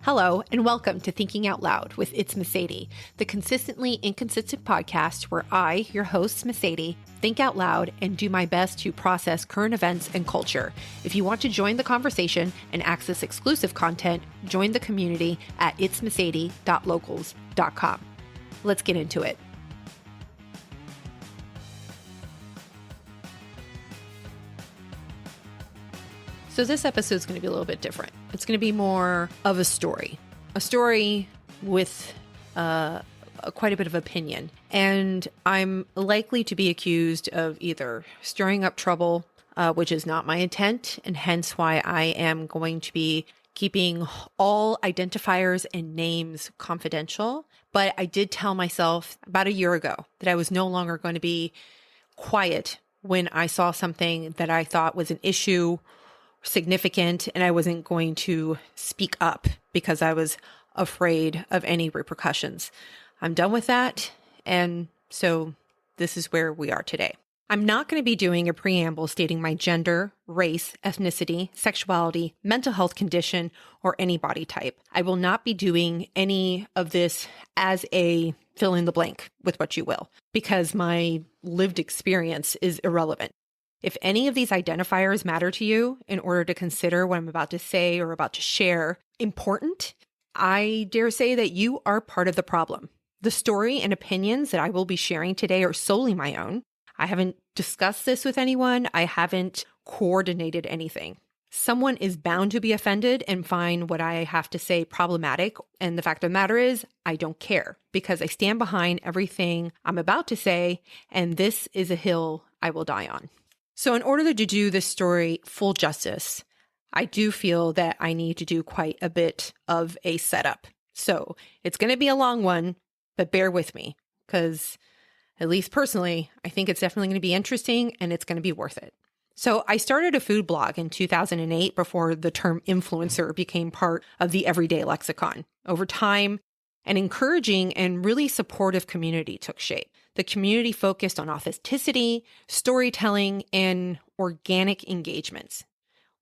Hello, and welcome to Thinking Out Loud with It's Meseidy, the consistently inconsistent podcast where I, your host, Meseidy, think out loud and do my best to process current events and culture. If you want to join the conversation and access exclusive content, join the community at itsmeseidy.locals.com. Let's get into it. So this episode is going to be a little bit different. It's going to be more of a story with quite a bit of opinion. And I'm likely to be accused of either stirring up trouble, which is not my intent, and hence why I am going to be keeping all identifiers and names confidential. But I did tell myself about a year ago that I was no longer going to be quiet when I saw something that I thought was an issue, significant, and I wasn't going to speak up because I was afraid of any repercussions. I'm done with that, and so this is where we are today. I'm not going to be doing a preamble stating my gender, race, ethnicity, sexuality, mental health condition, or any body type. I will not be doing any of this as a fill in the blank with what you will, because my lived experience is irrelevant. If any of these identifiers matter to you in order to consider what I'm about to say or about to share important, I dare say that you are part of the problem. The story and opinions that I will be sharing today are solely my own. I haven't discussed this with anyone. I haven't coordinated anything. Someone is bound to be offended and find what I have to say problematic. And the fact of the matter is, I don't care because I stand behind everything I'm about to say, and this is a hill I will die on. So in order to do this story full justice, I do feel that I need to do quite a bit of a setup. So it's going to be a long one, but bear with me because at least personally, I think it's definitely going to be interesting and it's going to be worth it. So I started a food blog in 2008 before the term influencer became part of the everyday lexicon. Over time, an encouraging and really supportive community took shape. The community focused on authenticity, storytelling, and organic engagements.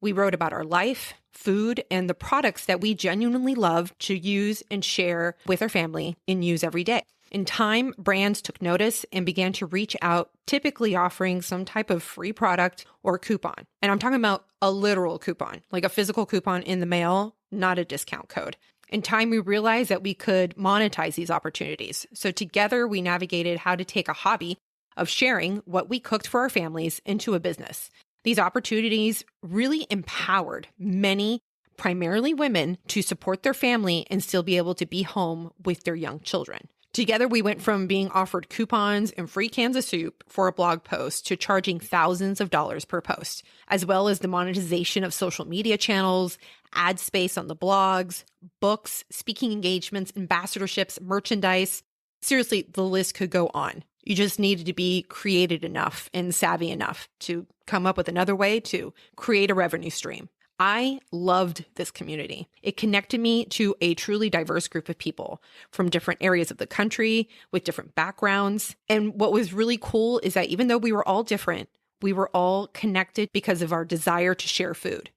We wrote about our life, food, and the products that we genuinely love to use and share with our family and use every day. In time, brands took notice and began to reach out, typically offering some type of free product or coupon. And I'm talking about a literal coupon, like a physical coupon in the mail, not a discount code. In time, we realized that we could monetize these opportunities. So together, we navigated how to take a hobby of sharing what we cooked for our families into a business. These opportunities really empowered many, primarily women, to support their family and still be able to be home with their young children. Together, we went from being offered coupons and free cans of soup for a blog post to charging thousands of dollars per post, as well as the monetization of social media channels, ad space on the blogs, books, speaking engagements, ambassadorships, merchandise. Seriously, the list could go on. You just needed to be creative enough and savvy enough to come up with another way to create a revenue stream. I loved this community. It connected me to a truly diverse group of people from different areas of the country with different backgrounds. And what was really cool is that even though we were all different, we were all connected because of our desire to share food.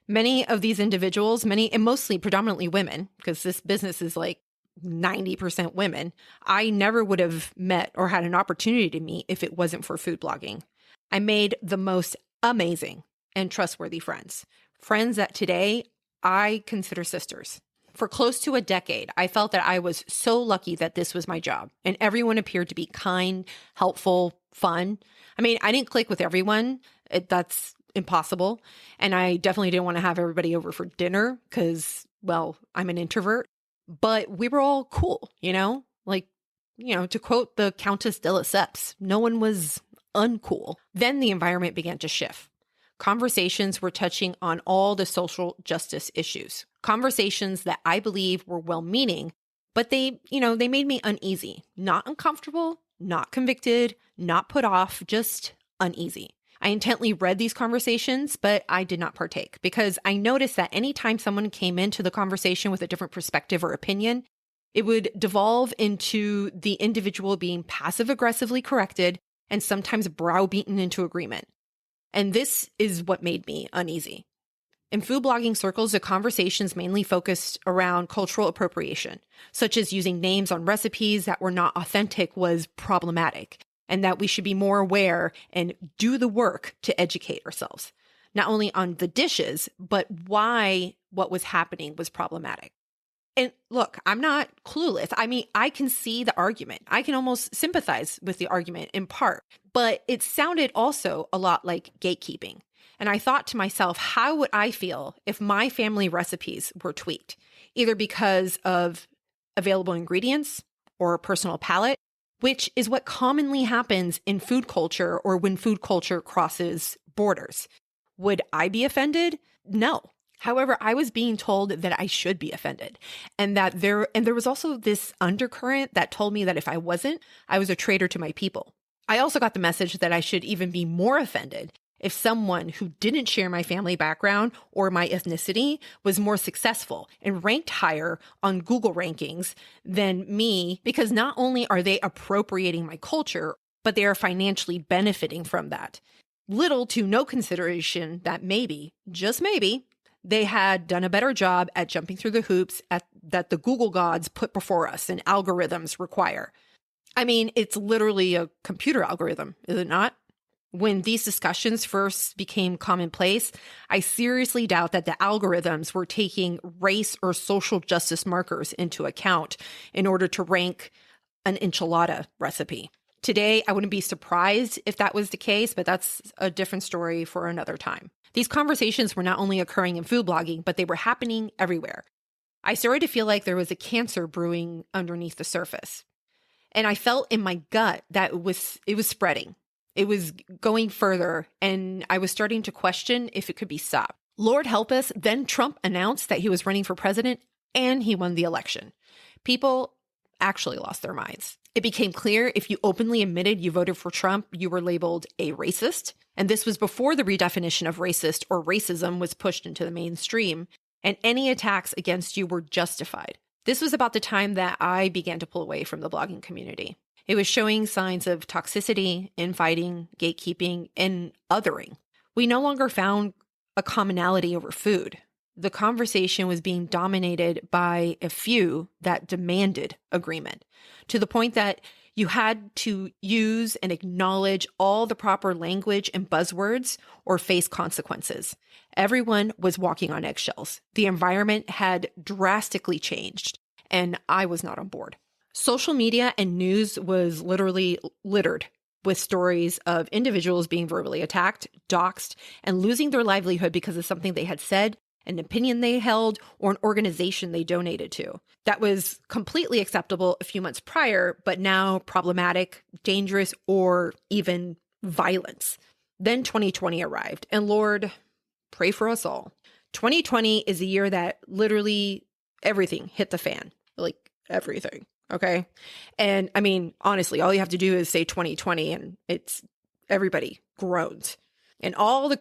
Many of these individuals, and mostly predominantly women, because this business is like 90% women, I never would have met or had an opportunity to meet if it wasn't for food blogging. I made the most amazing and trustworthy friends that today I consider sisters. For close to a decade, I felt that I was so lucky that this was my job, and everyone appeared to be kind, helpful, fun. I mean, I didn't click with everyone. That's impossible. And I definitely didn't want to have everybody over for dinner because, well, I'm an introvert. But we were all cool, to quote the Countess de Lesseps, no one was uncool. Then the environment began to shift. Conversations were touching on all the social justice issues. Conversations that I believe were well-meaning, but they made me uneasy. Not uncomfortable, not convicted, not put off, just uneasy. I intently read these conversations, but I did not partake because I noticed that anytime someone came into the conversation with a different perspective or opinion, it would devolve into the individual being passive-aggressively corrected and sometimes browbeaten into agreement. And this is what made me uneasy. In food blogging circles, the conversations mainly focused around cultural appropriation, such as using names on recipes that were not authentic was problematic, and that we should be more aware and do the work to educate ourselves, not only on the dishes, but why what was happening was problematic. And look, I'm not clueless. I mean, I can see the argument. I can almost sympathize with the argument in part, but it sounded also a lot like gatekeeping. And I thought to myself, how would I feel if my family recipes were tweaked, either because of available ingredients or personal palate, which is what commonly happens in food culture or when food culture crosses borders. Would I be offended? No. However, I was being told that I should be offended, and that there was also this undercurrent that told me that if I wasn't, I was a traitor to my people. I also got the message that I should even be more offended if someone who didn't share my family background or my ethnicity was more successful and ranked higher on Google rankings than me, because not only are they appropriating my culture, but they are financially benefiting from that. Little to no consideration that maybe, just maybe, they had done a better job at jumping through the hoops that the Google gods put before us and algorithms require. I mean, it's literally a computer algorithm, is it not? When these discussions first became commonplace, I seriously doubt that the algorithms were taking race or social justice markers into account in order to rank an enchilada recipe. Today, I wouldn't be surprised if that was the case, but that's a different story for another time. These conversations were not only occurring in food blogging, but they were happening everywhere. I started to feel like there was a cancer brewing underneath the surface. And I felt in my gut that it was spreading. It was going further, and I was starting to question if it could be stopped. Lord help us, then Trump announced that he was running for president, and he won the election. People actually lost their minds. It became clear if you openly admitted you voted for Trump, you were labeled a racist. And this was before the redefinition of racist or racism was pushed into the mainstream, and any attacks against you were justified. This was about the time that I began to pull away from the blogging community. It was showing signs of toxicity, infighting, gatekeeping, and othering. We no longer found a commonality over food. The conversation was being dominated by a few that demanded agreement, to the point that you had to use and acknowledge all the proper language and buzzwords or face consequences. Everyone was walking on eggshells. The environment had drastically changed, and I was not on board. Social media and news was literally littered with stories of individuals being verbally attacked, doxxed, and losing their livelihood because of something they had said, an opinion they held, or an organization they donated to. That was completely acceptable a few months prior, but now problematic, dangerous, or even violence. Then 2020 arrived, and Lord, pray for us all. 2020 is a year that literally everything hit the fan, like everything, okay? And I mean, honestly, all you have to do is say 2020 and it's everybody groans. And all the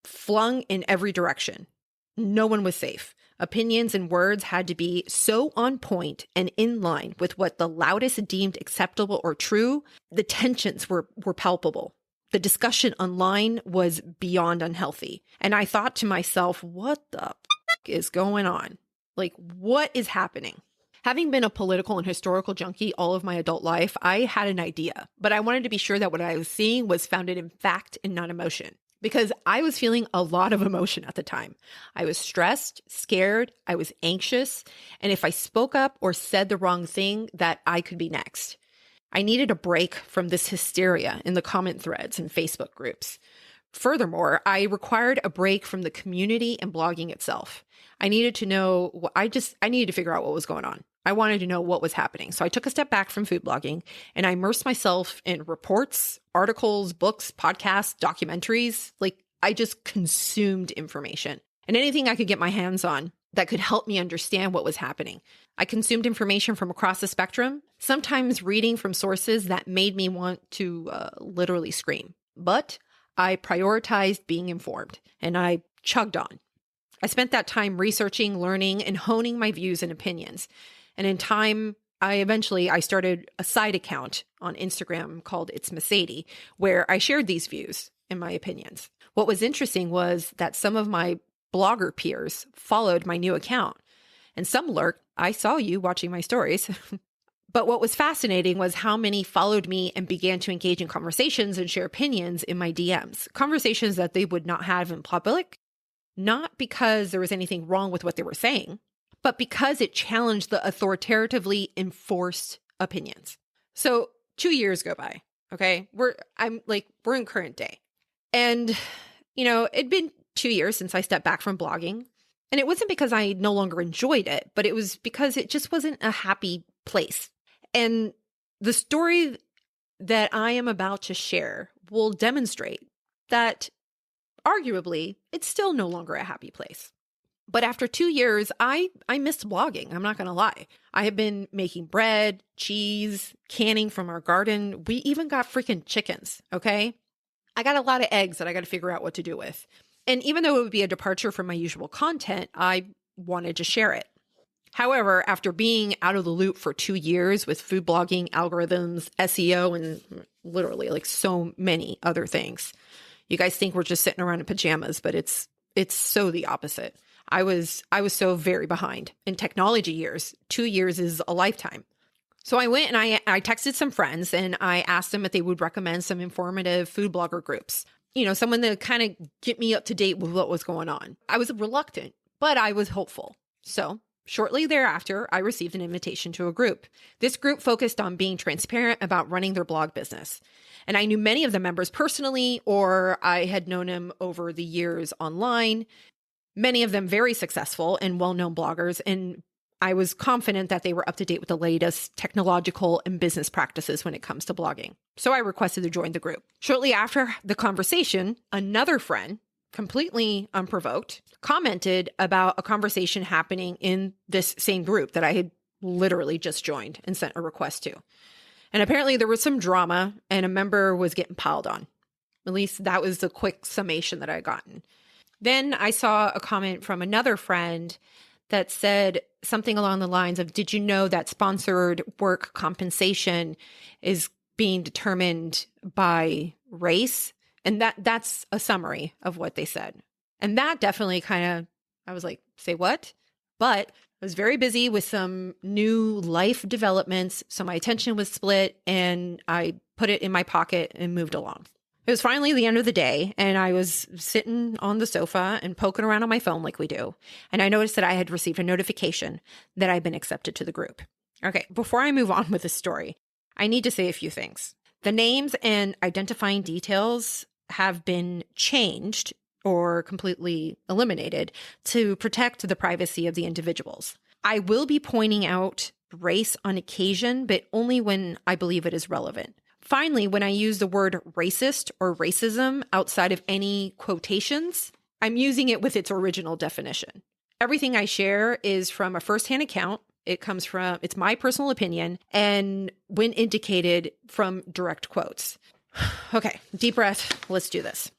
flung in every direction. No one was safe. Opinions and words had to be so on point and in line with what the loudest deemed acceptable or true. The tensions were palpable. The discussion online was beyond unhealthy. And I thought to myself, what the is going on? Like, what is happening? Having been a political and historical junkie all of my adult life, I had an idea, but I wanted to be sure that what I was seeing was founded in fact and not emotion. Because I was feeling a lot of emotion at the time. I was stressed, scared, I was anxious, and if I spoke up or said the wrong thing, that I could be next. I needed a break from this hysteria in the comment threads and Facebook groups. Furthermore, I required a break from the community and blogging itself. I needed to know, I needed to figure out what was going on. I wanted to know what was happening. So I took a step back from food blogging and I immersed myself in reports, articles, books, podcasts, documentaries. Like, I just consumed information and anything I could get my hands on that could help me understand what was happening. I consumed information from across the spectrum, sometimes reading from sources that made me want to literally scream. But I prioritized being informed and I chugged on. I spent that time researching, learning, and honing my views and opinions. And in time, I started a side account on Instagram called It's Meseidy, where I shared these views and my opinions. What was interesting was that some of my blogger peers followed my new account. And some lurked. I saw you watching my stories. But what was fascinating was how many followed me and began to engage in conversations and share opinions in my DMs, conversations that they would not have in public, not because there was anything wrong with what they were saying, but because it challenged the authoritatively enforced opinions. So 2 years go by, okay? We're in current day. And, it'd been 2 years since I stepped back from blogging. And it wasn't because I no longer enjoyed it, but it was because it just wasn't a happy place. And the story that I am about to share will demonstrate that arguably it's still no longer a happy place. But after 2 years, I missed blogging. I'm not going to lie. I have been making bread, cheese, canning from our garden. We even got freaking chickens, okay? I got a lot of eggs that I got to figure out what to do with. And even though it would be a departure from my usual content, I wanted to share it. However, after being out of the loop for 2 years with food blogging, algorithms, SEO, and literally like so many other things, you guys think we're just sitting around in pajamas, but it's so the opposite. I was so very behind in technology years. 2 years is a lifetime. So I went and I texted some friends and I asked them if they would recommend some informative food blogger groups. Someone to kind of get me up to date with what was going on. I was reluctant, but I was hopeful. So shortly thereafter, I received an invitation to a group. This group focused on being transparent about running their blog business. And I knew many of the members personally, or I had known them over the years online, many of them very successful and well-known bloggers. And I was confident that they were up to date with the latest technological and business practices when it comes to blogging. So I requested to join the group. Shortly after the conversation, another friend, completely unprovoked, commented about a conversation happening in this same group that I had literally just joined and sent a request to. And apparently there was some drama and a member was getting piled on. At least that was the quick summation that I had gotten. Then I saw a comment from another friend that said something along the lines of, did you know that sponsored work compensation is being determined by race? And that's a summary of what they said. And that definitely I was like, say what? But I was very busy with some new life developments. So my attention was split and I put it in my pocket and moved along. It was finally the end of the day and I was sitting on the sofa and poking around on my phone like we do. And I noticed that I had received a notification that I'd been accepted to the group. Okay, before I move on with the story, I need to say a few things. The names and identifying details have been changed or completely eliminated to protect the privacy of the individuals. I will be pointing out race on occasion, but only when I believe it is relevant. Finally, when I use the word racist or racism outside of any quotations, I'm using it with its original definition. Everything I share is from a firsthand account. It's my personal opinion, and when indicated, from direct quotes. Okay, deep breath. Let's do this.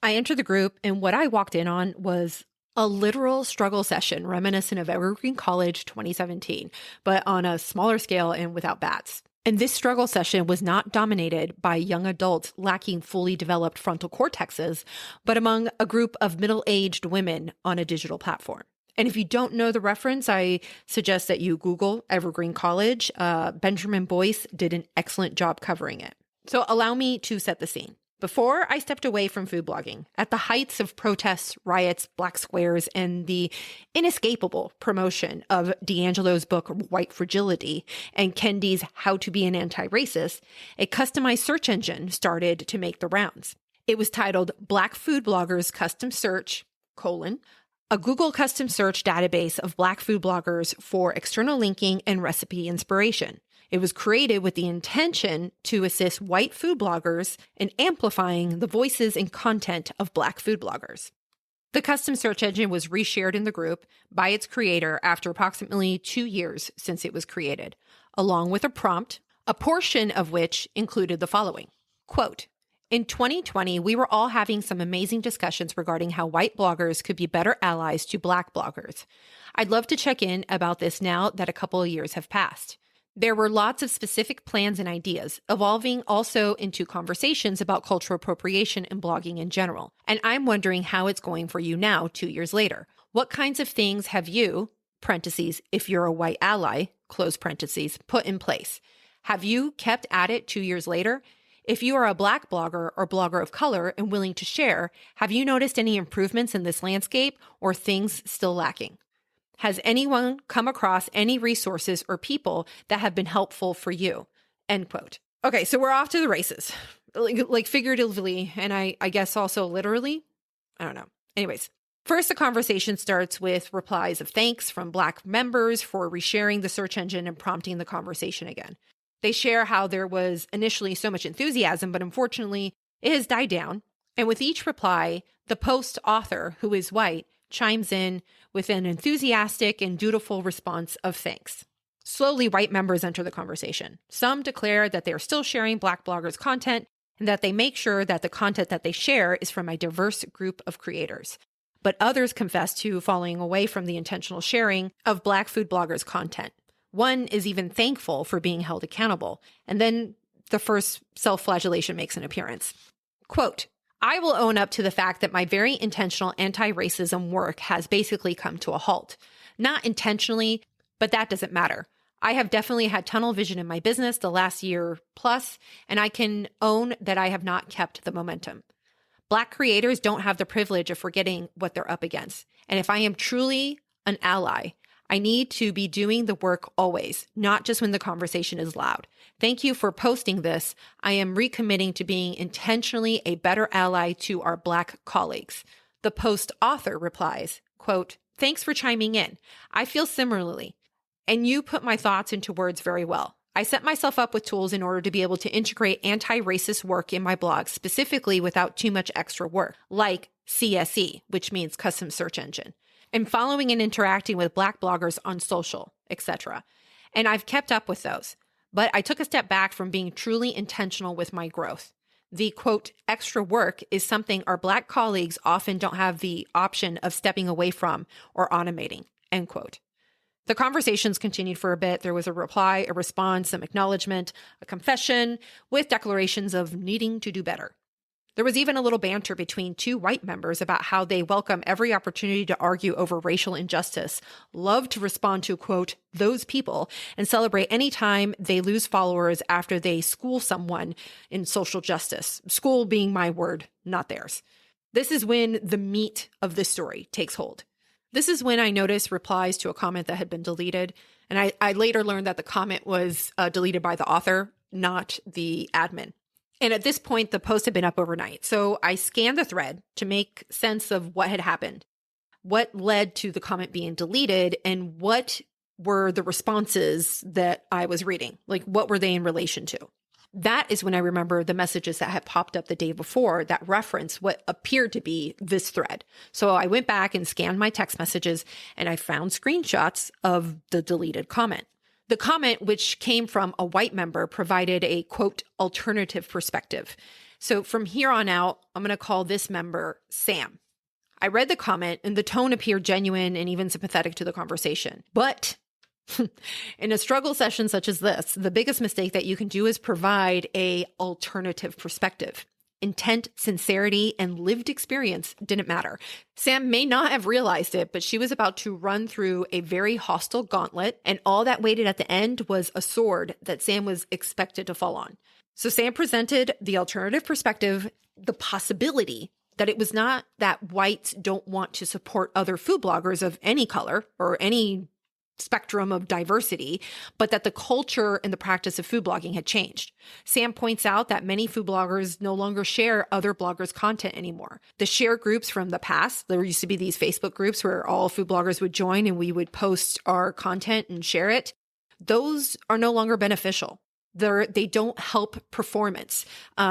I entered the group, and what I walked in on was a literal struggle session reminiscent of Evergreen College 2017, but on a smaller scale and without bats. And this struggle session was not dominated by young adults lacking fully developed frontal cortexes, but among a group of middle-aged women on a digital platform. And if you don't know the reference, I suggest that you Google Evergreen College. Benjamin Boyce did an excellent job covering it. So allow me to set the scene. Before I stepped away from food blogging, at the heights of protests, riots, black squares, and the inescapable promotion of D'Angelo's book, White Fragility, and Kendi's How to Be an Anti-Racist, a customized search engine started to make the rounds. It was titled Black Food Bloggers Custom Search, a Google custom search database of Black food bloggers for external linking and recipe inspiration. It was created with the intention to assist white food bloggers in amplifying the voices and content of Black food bloggers. The custom search engine was reshared in the group by its creator after approximately 2 years since it was created, along with a prompt, a portion of which included the following. Quote, in 2020, we were all having some amazing discussions regarding how white bloggers could be better allies to Black bloggers. I'd love to check in about this now that a couple of years have passed. There were lots of specific plans and ideas, evolving also into conversations about cultural appropriation and blogging in general. And I'm wondering how it's going for you now, 2 years later. What kinds of things have you, parentheses, if you're a white ally, close parentheses, put in place? Have you kept at it 2 years later? If you are a Black blogger or blogger of color and willing to share, have you noticed any improvements in this landscape or things still lacking? Has anyone come across any resources or people that have been helpful for you? End quote. Okay, so we're off to the races, like figuratively, and I guess also literally. I don't know. Anyways, first the conversation starts with replies of thanks from Black members for resharing the search engine and prompting the conversation again. They share how there was initially so much enthusiasm, but unfortunately it has died down. And with each reply, the post author, who is white, chimes in with an enthusiastic and dutiful response of thanks. Slowly, white members enter the conversation. Some declare that they are still sharing Black bloggers' content and that they make sure that the content that they share is from a diverse group of creators. But others confess to falling away from the intentional sharing of Black food bloggers' content. One is even thankful for being held accountable. And then the first self-flagellation makes an appearance. Quote, I will own up to the fact that my very intentional anti-racism work has basically come to a halt. Not intentionally, but that doesn't matter. I have definitely had tunnel vision in my business the last year plus, and I can own that I have not kept the momentum. Black creators don't have the privilege of forgetting what they're up against. And if I am truly an ally, I need to be doing the work always, not just when the conversation is loud. Thank you for posting this. I am recommitting to being intentionally a better ally to our Black colleagues. The post author replies, quote, thanks for chiming in. I feel similarly, and you put my thoughts into words very well. I set myself up with tools in order to be able to integrate anti-racist work in my blog, specifically without too much extra work, like CSE, which means custom search engine, and following and interacting with Black bloggers on social, etc. And I've kept up with those, but I took a step back from being truly intentional with my growth. The, quote, extra work is something our Black colleagues often don't have the option of stepping away from or automating, end quote. The conversations continued for a bit. There was a reply, a response, some acknowledgement, a confession, with declarations of needing to do better. There was even a little banter between two white members about how they welcome every opportunity to argue over racial injustice, love to respond to, quote, those people, and celebrate any time they lose followers after they school someone in social justice. School being my word, not theirs. This is when the meat of this story takes hold. This is when I noticed replies to a comment that had been deleted. And I later learned that the comment was deleted by the author, not the admin. And at this point, the post had been up overnight. So I scanned the thread to make sense of what had happened, what led to the comment being deleted, and what were the responses that I was reading. Like, what were they in relation to? That is when I remember the messages that had popped up the day before that reference what appeared to be this thread. So I went back and scanned my text messages, and I found screenshots of the deleted comment. The comment, which came from a white member, provided a, quote, alternative perspective. So from here on out, I'm going to call this member Sam. I read the comment, and the tone appeared genuine and even sympathetic to the conversation. But in a struggle session such as this, the biggest mistake that you can do is provide a alternative perspective. Intent, sincerity, and lived experience didn't matter. Sam may not have realized it, but she was about to run through a very hostile gauntlet, and all that waited at the end was a sword that Sam was expected to fall on. So Sam presented the alternative perspective, the possibility that it was not that whites don't want to support other food bloggers of any color or any spectrum of diversity, but that the culture and the practice of food blogging had changed. Sam points out that many food bloggers no longer share other bloggers' content anymore. The share groups from the past, there used to be these Facebook groups where all food bloggers would join and we would post our content and share it. Those are no longer beneficial. They don't help performance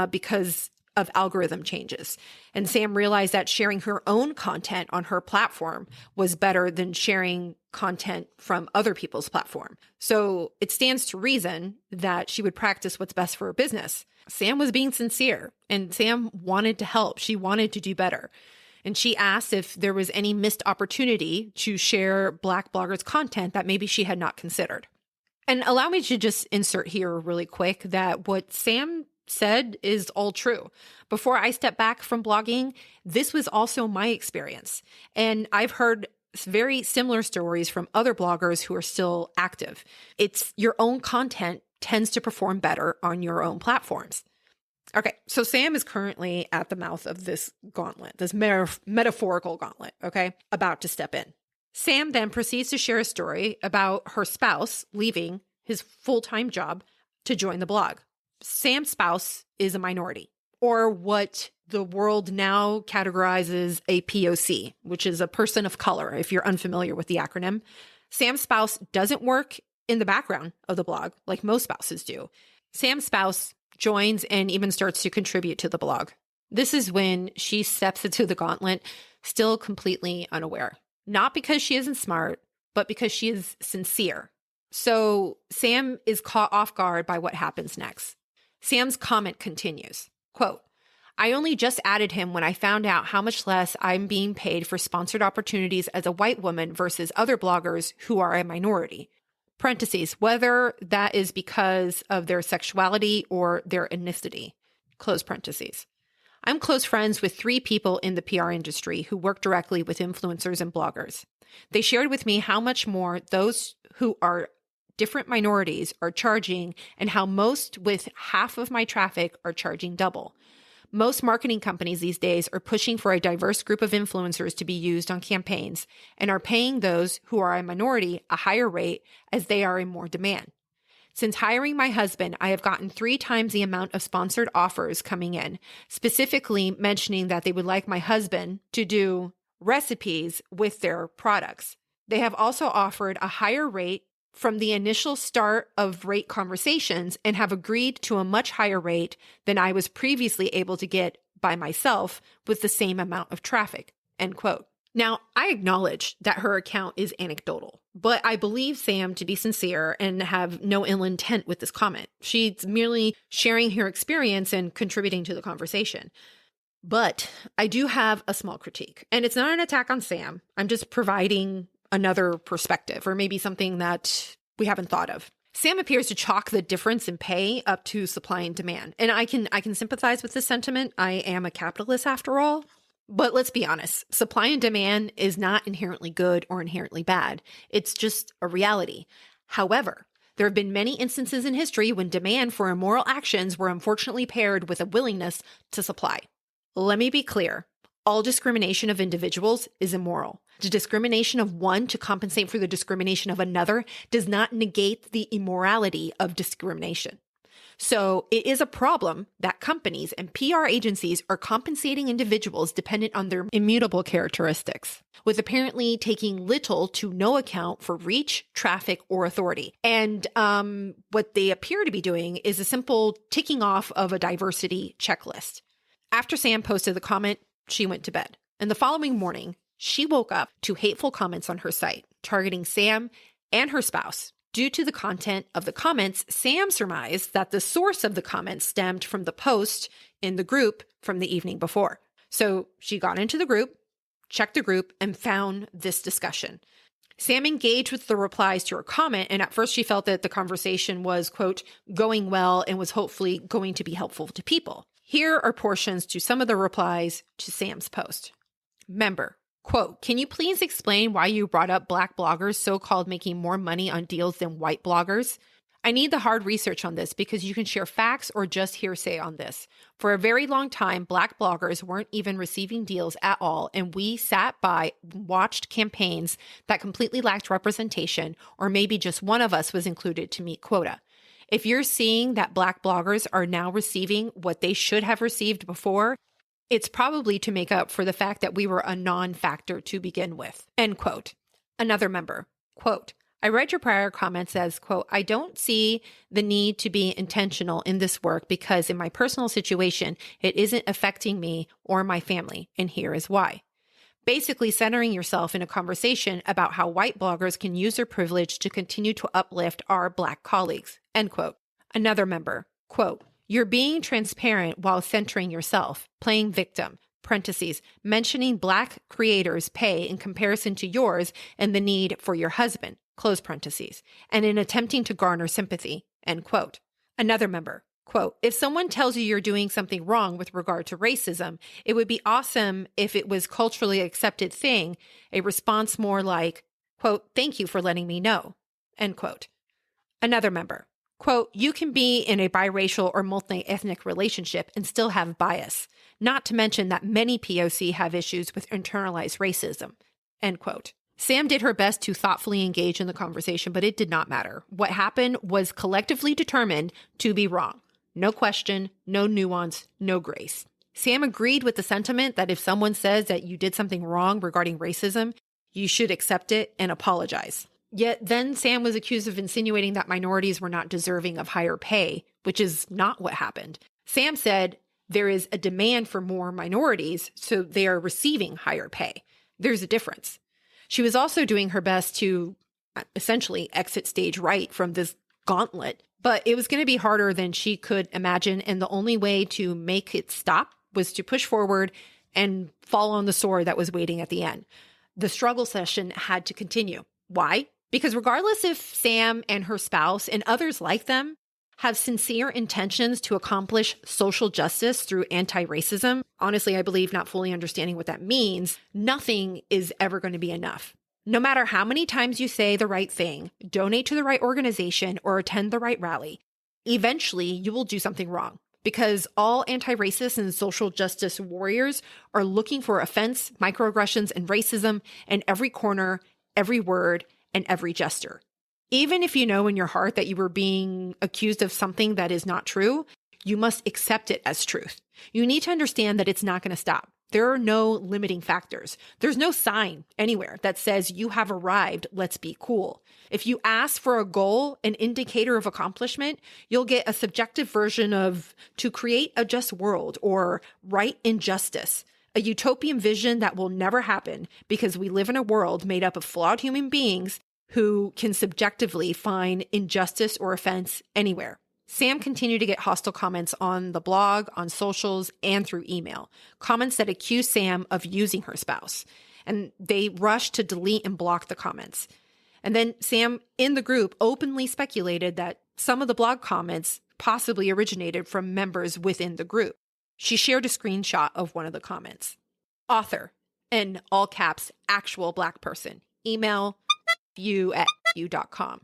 because of algorithm changes. And Sam realized that sharing her own content on her platform was better than sharing content from other people's platform. So it stands to reason that she would practice what's best for her business. Sam was being sincere, and Sam wanted to help. She wanted to do better. And she asked if there was any missed opportunity to share Black bloggers' content that maybe she had not considered. And allow me to just insert here really quick that what Sam said is all true. Before I stepped back from blogging, this was also my experience. And I've heard very similar stories from other bloggers who are still active. It's your own content tends to perform better on your own platforms. Okay, so Sam is currently at the mouth of this gauntlet, this metaphorical gauntlet, okay, about to step in. Sam then proceeds to share a story about her spouse leaving his full-time job to join the blog. Sam's spouse is a minority, or what the world now categorizes a POC, which is a person of color, if you're unfamiliar with the acronym. Sam's spouse doesn't work in the background of the blog like most spouses do. Sam's spouse joins and even starts to contribute to the blog. This is when she steps into the gauntlet, still completely unaware. Not because she isn't smart, but because she is sincere. So Sam is caught off guard by what happens next. Sam's comment continues, quote, "I only just added him when I found out how much less I'm being paid for sponsored opportunities as a white woman versus other bloggers who are a minority. Parentheses, whether that is because of their sexuality or their ethnicity. Close parentheses. I'm close friends with 3 people in the PR industry who work directly with influencers and bloggers. They shared with me how much more those who are different minorities are charging and how most with half of my traffic are charging double. Most marketing companies these days are pushing for a diverse group of influencers to be used on campaigns and are paying those who are a minority a higher rate as they are in more demand. Since hiring my husband, I have gotten 3 times the amount of sponsored offers coming in, specifically mentioning that they would like my husband to do recipes with their products. They have also offered a higher rate from the initial start of rate conversations and have agreed to a much higher rate than I was previously able to get by myself with the same amount of traffic," end quote. Now, I acknowledge that her account is anecdotal, but I believe Sam to be sincere and have no ill intent with this comment. She's merely sharing her experience and contributing to the conversation. But I do have a small critique, and it's not an attack on Sam. I'm just providing another perspective, or maybe something that we haven't thought of. Sam appears to chalk the difference in pay up to supply and demand. And I can sympathize with this sentiment. I am a capitalist after all. But let's be honest, supply and demand is not inherently good or inherently bad. It's just a reality. However, there have been many instances in history when demand for immoral actions were unfortunately paired with a willingness to supply. Let me be clear. All discrimination of individuals is immoral. The discrimination of one to compensate for the discrimination of another does not negate the immorality of discrimination. So it is a problem that companies and PR agencies are compensating individuals dependent on their immutable characteristics, with apparently taking little to no account for reach, traffic, or authority. And what they appear to be doing is a simple ticking off of a diversity checklist. After Sam posted the comment, she went to bed. And the following morning, she woke up to hateful comments on her site, targeting Sam and her spouse. Due to the content of the comments, Sam surmised that the source of the comments stemmed from the post in the group from the evening before. So she got into the group, checked the group, and found this discussion. Sam engaged with the replies to her comment, and at first she felt that the conversation was, quote, going well and was hopefully going to be helpful to people. Here are portions to some of the replies to Sam's post. Member, quote, "Can you please explain why you brought up Black bloggers so-called making more money on deals than white bloggers? I need the hard research on this because you can share facts or just hearsay on this. For a very long time, Black bloggers weren't even receiving deals at all, and we sat by and watched campaigns that completely lacked representation, or maybe just one of us was included to meet quota. If you're seeing that Black bloggers are now receiving what they should have received before, it's probably to make up for the fact that we were a non-factor to begin with," end quote. Another member, quote, "I read your prior comments as, quote, I don't see the need to be intentional in this work because in my personal situation, it isn't affecting me or my family, and here is why. Basically centering yourself in a conversation about how white bloggers can use their privilege to continue to uplift our Black colleagues," end quote. Another member, quote, "You're being transparent while centering yourself, playing victim. parentheses, mentioning Black creators' pay in comparison to yours and the need for your husband, close parentheses, and in attempting to garner sympathy, end quote. Another member, quote, if someone tells you you're doing something wrong with regard to racism, it would be awesome if it was culturally accepted thing, a response more like, quote, thank you for letting me know, end quote. Another member, quote, you can be in a biracial or multi-ethnic relationship and still have bias, not to mention that many POC have issues with internalized racism, end quote. Sam did her best to thoughtfully engage in the conversation, but it did not matter. What happened was collectively determined to be wrong. No question, no nuance, no grace. Sam agreed with the sentiment that if someone says that you did something wrong regarding racism, you should accept it and apologize. Yet then Sam was accused of insinuating that minorities were not deserving of higher pay, which is not what happened. Sam said there is a demand for more minorities, so they are receiving higher pay. There's a difference. She was also doing her best to essentially exit stage right from this gauntlet, but it was going to be harder than she could imagine, and the only way to make it stop was to push forward and fall on the sword that was waiting at the end. The struggle session had to continue. Why? Because regardless if Sam and her spouse and others like them have sincere intentions to accomplish social justice through anti-racism, honestly, I believe not fully understanding what that means, nothing is ever going to be enough. No matter how many times you say the right thing, donate to the right organization, or attend the right rally, eventually you will do something wrong. Because all anti-racist and social justice warriors are looking for offense, microaggressions, and racism in every corner, every word, and every gesture. Even if you know in your heart that you were being accused of something that is not true, you must accept it as truth. You need to understand that it's not going to stop. There are no limiting factors. There's no sign anywhere that says you have arrived, let's be cool. If you ask for a goal, an indicator of accomplishment, you'll get a subjective version of to create a just world or right injustice, a utopian vision that will never happen because we live in a world made up of flawed human beings who can subjectively find injustice or offense anywhere. Sam continued to get hostile comments on the blog, on socials, and through email. Comments that accused Sam of using her spouse. And they rushed to delete and block the comments. And then Sam, in the group, openly speculated that some of the blog comments possibly originated from members within the group. She shared a screenshot of one of the comments. Author, in all caps, actual Black person. Email you@you.com.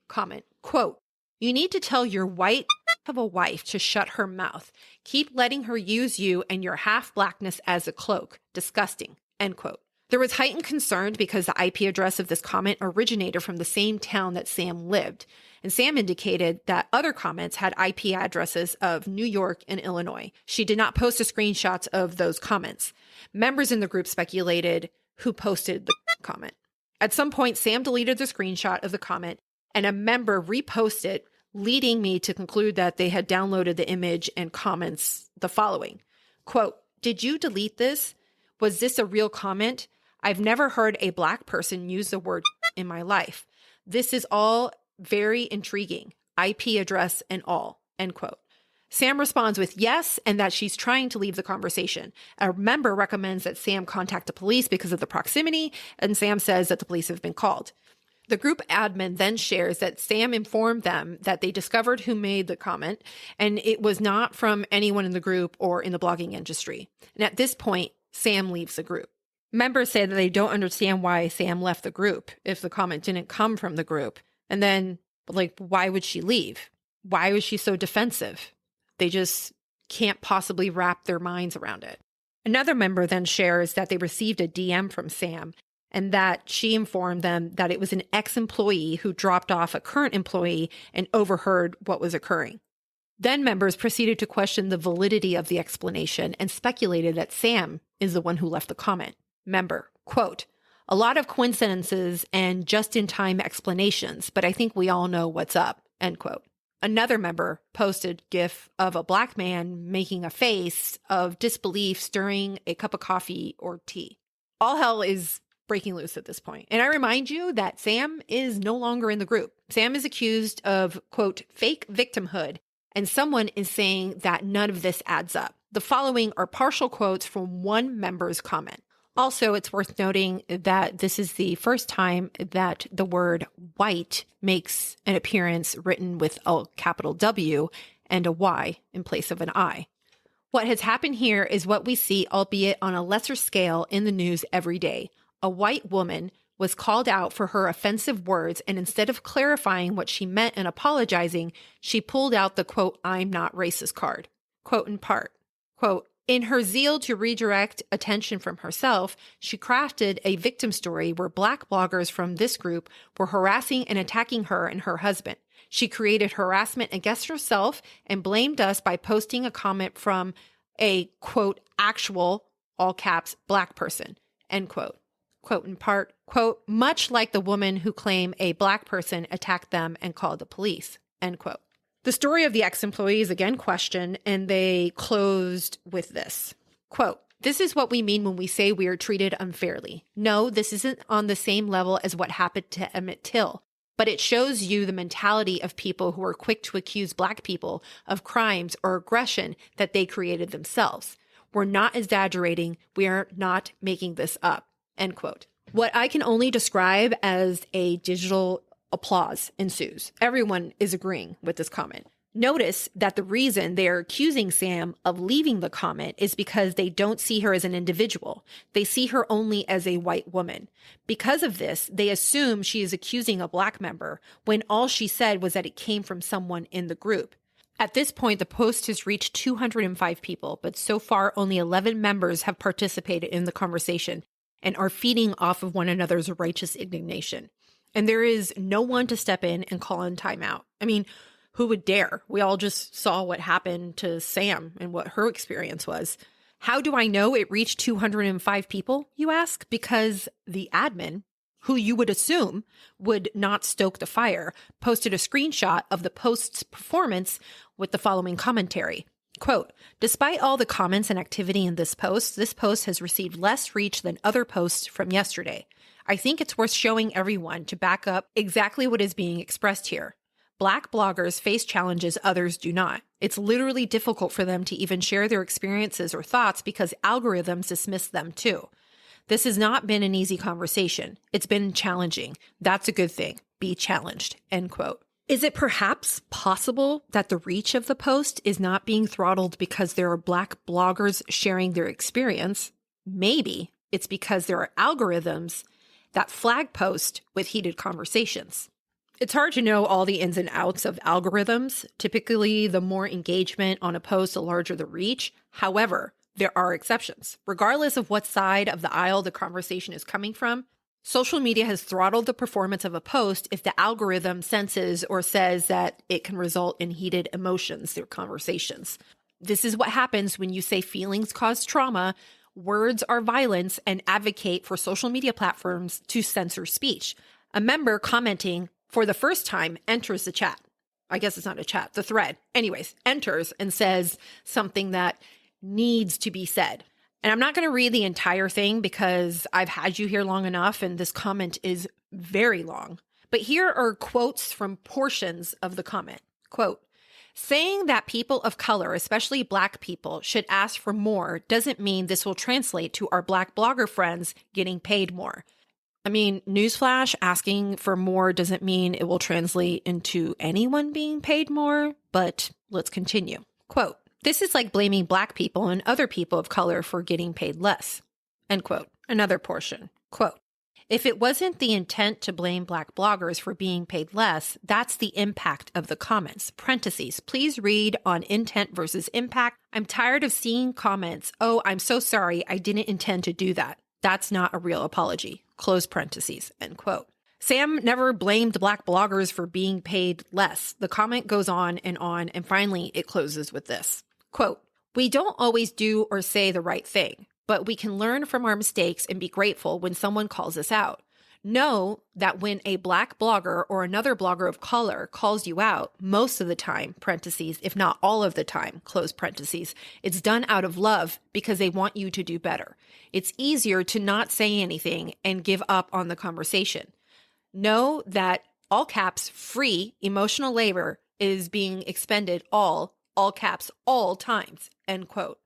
Comment, quote, you need to tell your white of a wife to shut her mouth. Keep letting her use you and your half-Blackness as a cloak. Disgusting, end quote. There was heightened concern because the IP address of this comment originated from the same town that Sam lived. And Sam indicated that other comments had IP addresses of New York and Illinois. She did not post the screenshots of those comments. Members in the group speculated who posted the comment. At some point, Sam deleted the screenshot of the comment and a member reposted, leading me to conclude that they had downloaded the image and comments the following. Quote, did you delete this? Was this a real comment? I've never heard a Black person use the word in my life. This is all very intriguing. IP address and all, end quote. Sam responds with yes, and that she's trying to leave the conversation. A member recommends that Sam contact the police because of the proximity, and Sam says that the police have been called. The group admin then shares that Sam informed them that they discovered who made the comment, and it was not from anyone in the group or in the blogging industry. And at this point, Sam leaves the group. Members say that they don't understand why Sam left the group if the comment didn't come from the group. And then, why would she leave? Why was she so defensive? They just can't possibly wrap their minds around it. Another member then shares that they received a DM from Sam and that she informed them that it was an ex-employee who dropped off a current employee and overheard what was occurring. Then members proceeded to question the validity of the explanation and speculated that Sam is the one who left the comment. Member, quote, a lot of coincidences and just-in-time explanations, but I think we all know what's up, end quote. Another member posted GIF of a Black man making a face of disbelief stirring a cup of coffee or tea. All hell is breaking loose at this point. And I remind you that Sam is no longer in the group. Sam is accused of, quote, fake victimhood And someone is saying that none of this adds up. The following are partial quotes from one member's comment. Also, it's worth noting that this is the first time that the word white makes an appearance written with a capital W and a Y in place of an I. What has happened here is what we see, albeit on a lesser scale, in the news every day. A white woman was called out for her offensive words, and instead of clarifying what she meant and apologizing, she pulled out the, quote, "I'm not racist" card. Quote in part, quote, "In her zeal to redirect attention from herself, she crafted a victim story where Black bloggers from this group were harassing and attacking her and her husband. She created harassment against herself and blamed us by posting a comment from a, quote, actual, all caps, Black person," end quote. Quote in part, quote, "much like the woman who claimed a Black person attacked them and called the police," end quote. The story of the ex-employee is again questioned, and they closed with this, quote, "This is what we mean when we say we are treated unfairly. No, this isn't on the same level as what happened to Emmett Till, but it shows you the mentality of people who are quick to accuse Black people of crimes or aggression that they created themselves. We're not exaggerating. We are not making this up," end quote. What I can only describe as a digital applause ensues. Everyone is agreeing with this comment. Notice that the reason they are accusing Sam of leaving the comment is because they don't see her as an individual. They see her only as a white woman. Because of this, they assume she is accusing a Black member when all she said was that it came from someone in the group. At this point, the post has reached 205 people, but so far only 11 members have participated in the conversation and are feeding off of one another's righteous indignation. And there is no one to step in and call in timeout. I mean, who would dare? We all just saw what happened to Sam and what her experience was. How do I know it reached 205 people, you ask? Because the admin, who you would assume would not stoke the fire, posted a screenshot of the post's performance with the following commentary. Quote, "Despite all the comments and activity in this post has received less reach than other posts from yesterday. I think it's worth showing everyone to back up exactly what is being expressed here. Black bloggers face challenges others do not. It's literally difficult for them to even share their experiences or thoughts because algorithms dismiss them too. This has not been an easy conversation. It's been challenging. That's a good thing. Be challenged," end quote. Is it perhaps possible that the reach of the post is not being throttled because there are Black bloggers sharing their experience? Maybe it's because there are algorithms that flag posts with heated conversations. It's hard to know all the ins and outs of algorithms. Typically, the more engagement on a post, the larger the reach. However, there are exceptions. Regardless of what side of the aisle the conversation is coming from, social media has throttled the performance of a post if the algorithm senses or says that it can result in heated emotions through conversations. This is what happens when you say feelings cause trauma, words are violence, and advocate for social media platforms to censor speech. A member commenting for the first time enters the chat. I guess it's not a chat, the thread. Anyways, enters and says something that needs to be said. And I'm not going to read the entire thing because I've had you here long enough and this comment is very long. But here are quotes from portions of the comment. Quote, "Saying that people of color, especially Black people, should ask for more doesn't mean this will translate to our Black blogger friends getting paid more." I mean, newsflash, asking for more doesn't mean it will translate into anyone being paid more, but let's continue. Quote, "This is like blaming Black people and other people of color for getting paid less," end quote. Another portion, quote, "If it wasn't the intent to blame Black bloggers for being paid less, that's the impact of the comments. Parentheses, please read on intent versus impact. I'm tired of seeing comments, 'Oh, I'm so sorry, I didn't intend to do that.' That's not a real apology," close parentheses, end quote. Sam never blamed Black bloggers for being paid less. The comment goes on, and finally it closes with this. Quote, "We don't always do or say the right thing, but we can learn from our mistakes and be grateful when someone calls us out. Know that when a Black blogger or another blogger of color calls you out, most of the time, parentheses, if not all of the time, close parentheses, it's done out of love because they want you to do better. It's easier to not say anything and give up on the conversation. Know that, all caps, free emotional labor is being expended all caps, all times, end quote.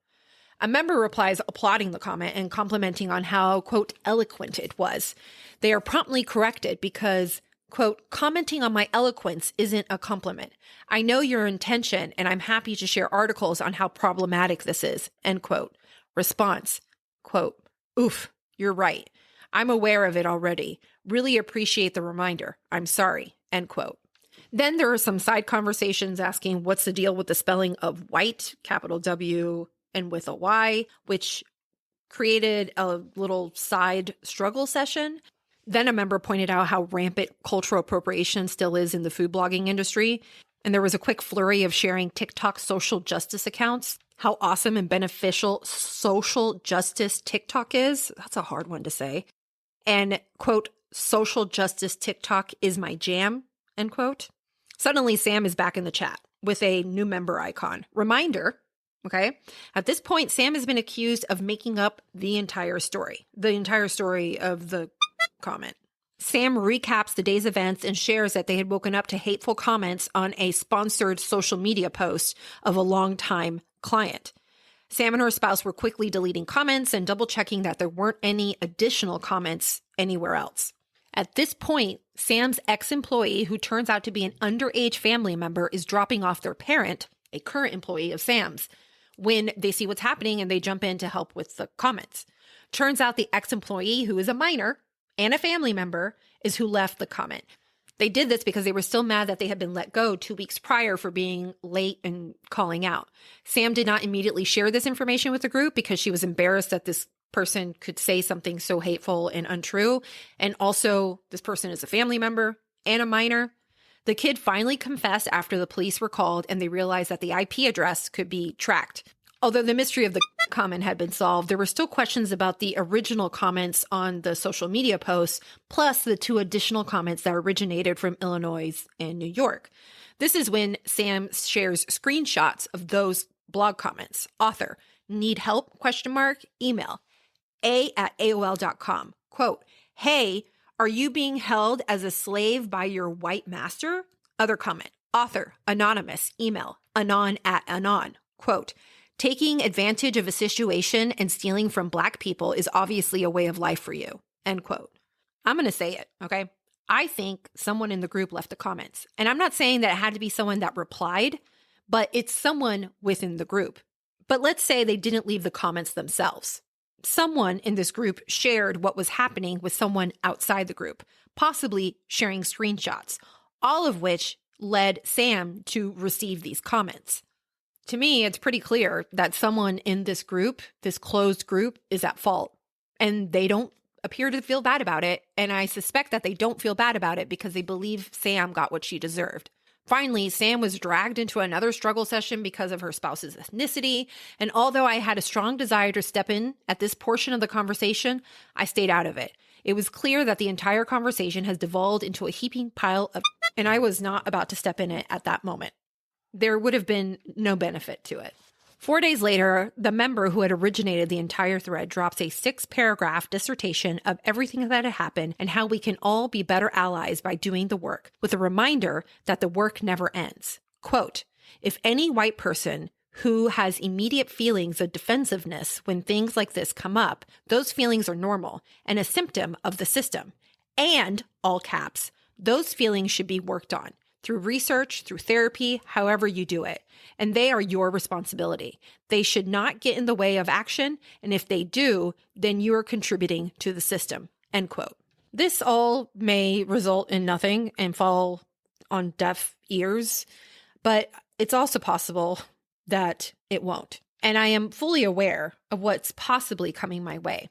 A member replies applauding the comment and complimenting on how, quote, eloquent it was. They are promptly corrected because, quote, commenting on my eloquence isn't a compliment. I know your intention and I'm happy to share articles on how problematic this is, end quote. Response, quote, oof, you're right. I'm aware of it already. Really appreciate the reminder. I'm sorry, end quote. Then there are some side conversations asking what's the deal with the spelling of white, capital W, and with a Y, which created a little side struggle session. Then a member pointed out how rampant cultural appropriation still is in the food blogging industry. And there was a quick flurry of sharing TikTok social justice accounts, how awesome and beneficial social justice TikTok is. That's a hard one to say. And, quote, social justice TikTok is my jam, end quote. Suddenly, Sam is back in the chat with a new member icon. Reminder, okay? At this point, Sam has been accused of making up the entire story of the comment. Sam recaps the day's events and shares that they had woken up to hateful comments on a sponsored social media post of a longtime client. Sam and her spouse were quickly deleting comments and double-checking that there weren't any additional comments anywhere else. At this point, Sam's ex-employee, who turns out to be an underage family member, is dropping off their parent, a current employee of Sam's, when they see what's happening and they jump in to help with the comments. Turns out the ex-employee, who is a minor and a family member, is who left the comment. They did this because they were still mad that they had been let go 2 weeks prior for being late and calling out. Sam did not immediately share this information with the group because she was embarrassed that this person could say something so hateful and untrue. And also, this person is a family member and a minor. The kid finally confessed after the police were called and they realized that the IP address could be tracked. Although the mystery of the comment had been solved, there were still questions about the original comments on the social media posts, plus the 2 additional comments that originated from Illinois and New York. This is when Sam shares screenshots of those blog comments. Author, need help? ? Email, a@aol.com. Quote, hey, are you being held as a slave by your white master? Other comment, author, anonymous, email, anon@anon. Quote, taking advantage of a situation and stealing from Black people is obviously a way of life for you, end quote. I'm going to say it, okay? I think someone in the group left the comments. And I'm not saying that it had to be someone that replied, but it's someone within the group. But let's say they didn't leave the comments themselves. Someone in this group shared what was happening with someone outside the group, possibly sharing screenshots, all of which led Sam to receive these comments. To me, it's pretty clear that someone in this group, this closed group, is at fault. And they don't appear to feel bad about it. And I suspect that they don't feel bad about it because they believe Sam got what she deserved. Finally, Sam was dragged into another struggle session because of her spouse's ethnicity. And although I had a strong desire to step in at this portion of the conversation, I stayed out of it. It was clear that the entire conversation has devolved into a heaping pile of, and I was not about to step in it at that moment. There would have been no benefit to it. 4 days later, the member who had originated the entire thread drops a 6-paragraph dissertation of everything that had happened and how we can all be better allies by doing the work, with a reminder that the work never ends. Quote, if any white person who has immediate feelings of defensiveness when things like this come up, those feelings are normal and a symptom of the system. And, all caps, those feelings should be worked on. Through research, through therapy, however you do it. And they are your responsibility. They should not get in the way of action. And if they do, then you are contributing to the system. End quote. This all may result in nothing and fall on deaf ears, but it's also possible that it won't. And I am fully aware of what's possibly coming my way.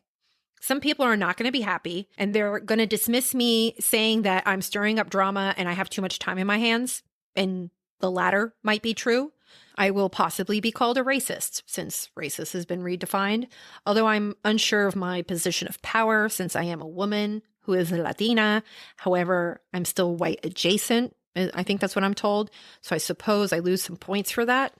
Some people are not going to be happy and they're going to dismiss me saying that I'm stirring up drama and I have too much time in my hands. And the latter might be true. I will possibly be called a racist since racist has been redefined, although I'm unsure of my position of power since I am a woman who is a Latina. However, I'm still white adjacent. I think that's what I'm told. So I suppose I lose some points for that.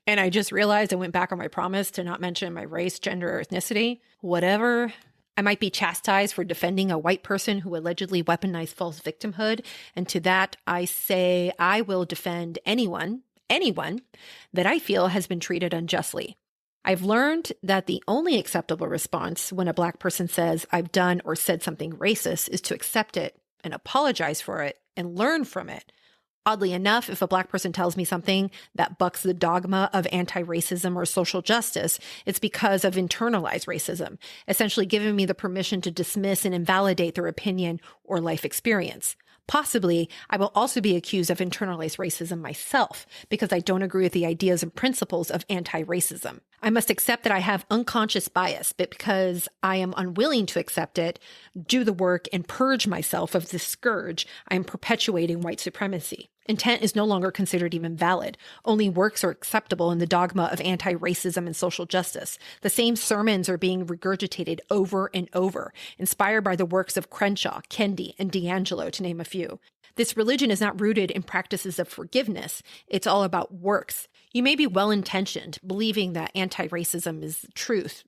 And I just realized I went back on my promise to not mention my race, gender, or ethnicity. Whatever. I might be chastised for defending a white person who allegedly weaponized false victimhood. And to that, I say I will defend anyone that I feel has been treated unjustly. I've learned that the only acceptable response when a Black person says I've done or said something racist is to accept it and apologize for it and learn from it. Oddly enough, if a Black person tells me something that bucks the dogma of anti-racism or social justice, it's because of internalized racism, essentially giving me the permission to dismiss and invalidate their opinion or life experience. Possibly, I will also be accused of internalized racism myself because I don't agree with the ideas and principles of anti-racism. I must accept that I have unconscious bias, but because I am unwilling to accept it, do the work, and purge myself of this scourge, I am perpetuating white supremacy. Intent is no longer considered even valid. Only works are acceptable in the dogma of anti-racism and social justice. The same sermons are being regurgitated over and over, inspired by the works of Crenshaw, Kendi, and D'Angelo, to name a few. This religion is not rooted in practices of forgiveness. It's all about works. You may be well-intentioned, believing that anti-racism is truth,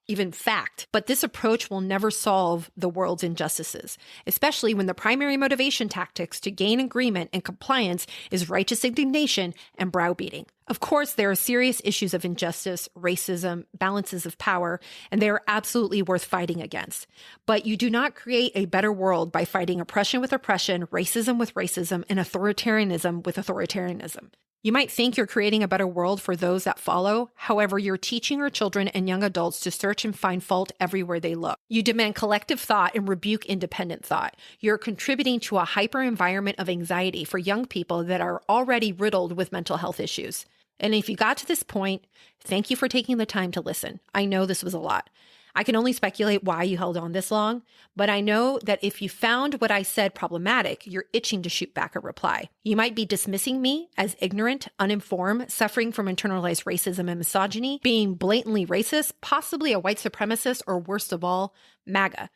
even fact, but this approach will never solve the world's injustices, especially when the primary motivation tactics to gain agreement and compliance is righteous indignation and browbeating. Of course, there are serious issues of injustice, racism, balances of power, and they are absolutely worth fighting against. But you do not create a better world by fighting oppression with oppression, racism with racism, and authoritarianism with authoritarianism. You might think you're creating a better world for those that follow. However, you're teaching our children and young adults to search and find fault everywhere they look. You demand collective thought and rebuke independent thought. You're contributing to a hyper environment of anxiety for young people that are already riddled with mental health issues. And if you got to this point, thank you for taking the time to listen. I know this was a lot. I can only speculate why you held on this long, but I know that if you found what I said problematic, you're itching to shoot back a reply. You might be dismissing me as ignorant, uninformed, suffering from internalized racism and misogyny, being blatantly racist, possibly a white supremacist, or worst of all, MAGA.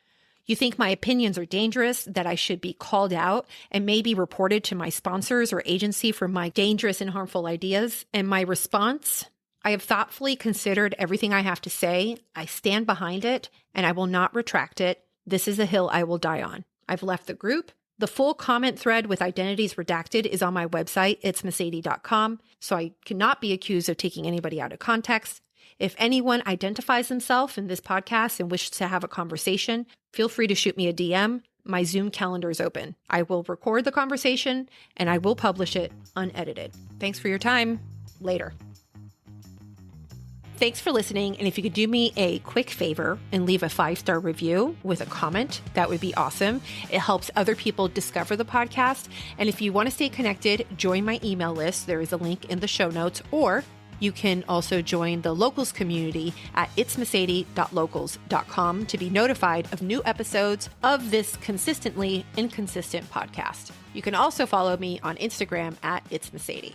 You think my opinions are dangerous, that I should be called out and maybe reported to my sponsors or agency for my dangerous and harmful ideas. And my response? I have thoughtfully considered everything I have to say. I stand behind it, and I will not retract it. This is a hill I will die on. I've left the group. The full comment thread with identities redacted is on my website, itsmeseidy.com, so I cannot be accused of taking anybody out of context. If anyone identifies themselves in this podcast and wishes to have a conversation, feel free to shoot me a DM. My Zoom calendar is open. I will record the conversation, and I will publish it unedited. Thanks for your time. Later. Thanks for listening, and if you could do me a quick favor and leave a 5-star review with a comment, that would be awesome. It helps other people discover the podcast. And if you want to stay connected, join my email list. There is a link in the show notes, or you can also join the Locals community at itsmeseidy.locals.com to be notified of new episodes of this consistently inconsistent podcast. You can also follow me on Instagram at itsmeseidy.